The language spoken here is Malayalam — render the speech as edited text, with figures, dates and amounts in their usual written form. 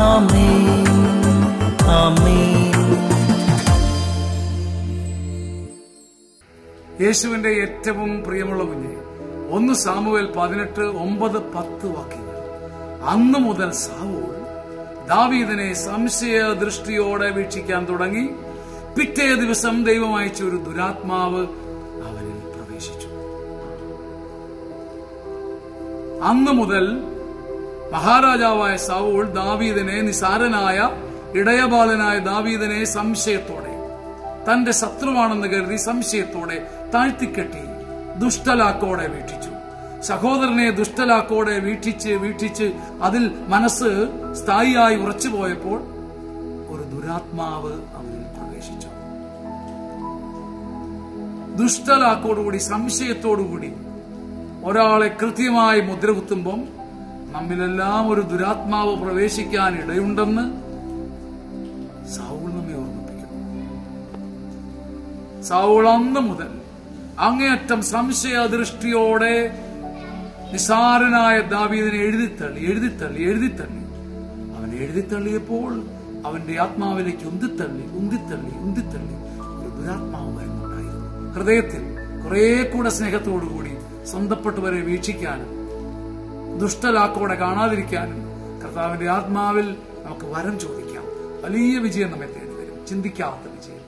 ആമേൻ, ആമേൻ. യേശുവിന്റെ ഏറ്റവും പ്രിയമുള്ള കുഞ്ഞെ, 1 സാമുവേൽ 18:9-10 വാക്യങ്ങൾ. അന്നു മുതൽ സൗൽ ദാവീദിനെ സംശയ ദൃഷ്ടിയോടെ വീക്ഷിക്കാൻ തുടങ്ങി. പിറ്റേ ദിവസം ദൈവം അയച്ച ഒരു ദുരാത്മാവ് അവനിൽ പ്രവേശിച്ചു. അന്നു മുതൽ മഹാരാജാവായ സൗൽ ദാവീദിനെ, നിസാരനായ ഇടയബാലനായ ദാവീദിനെ സംശയത്തോടെ, തന്റെ ശത്രുവാണെന്ന് കരുതി സംശയത്തോടെ താഴ്ത്തിക്കെട്ടി ദുഷ്ടലാക്കോടെ വീക്ഷിച്ചു. സഹോദരനെ ദുഷ്ടലാക്കോടെ വീക്ഷിച്ച് അതിൽ മനസ്സ് സ്ഥായിയായി ഉറച്ചുപോയപ്പോൾ ഒരു ദുരാത്മാവ് അവനിൽ പ്രവേശിച്ചു. ദുഷ്ടലാക്കോടുകൂടി, സംശയത്തോടുകൂടി ഒരാളെ കൃത്യമായി മുദ്രകുത്തുമ്പം നമ്മിലെല്ലാം ഒരു ദുരാത്മാവ് പ്രവേശിക്കാൻ ഇടയുണ്ടെന്ന് സൗൽ നമ്മെ ഓർമ്മിപ്പിക്കുന്നു. സൗൽ അന്ന് മുതൽ അങ്ങേയറ്റം സംശയദൃഷ്ടിയോടെ നിസാരനായ ദാവീദിനെ എഴുതിത്തള്ളി. അവൻ എഴുതിത്തള്ളിയപ്പോൾ അവന്റെ ആത്മാവിലേക്ക് ഉന്തിത്തള്ളി ഒരു ദുരാത്മാവ് വരുന്നുണ്ടായിരുന്നു. ഹൃദയത്തിൽ കുറെ കൂടെ സ്നേഹത്തോടുകൂടി സ്വന്തപ്പെട്ടവരെ വീക്ഷിക്കാനും ദുഷ്ടലാക്കോടെ കാണാതിരിക്കാനും കർത്താവിന്റെ ആത്മാവിൽ നമുക്ക് വരം ചോദിക്കാം. വലിയ വിജയം നമ്മെ തേടി വരും, ചിന്തിക്കാത്ത വിജയം.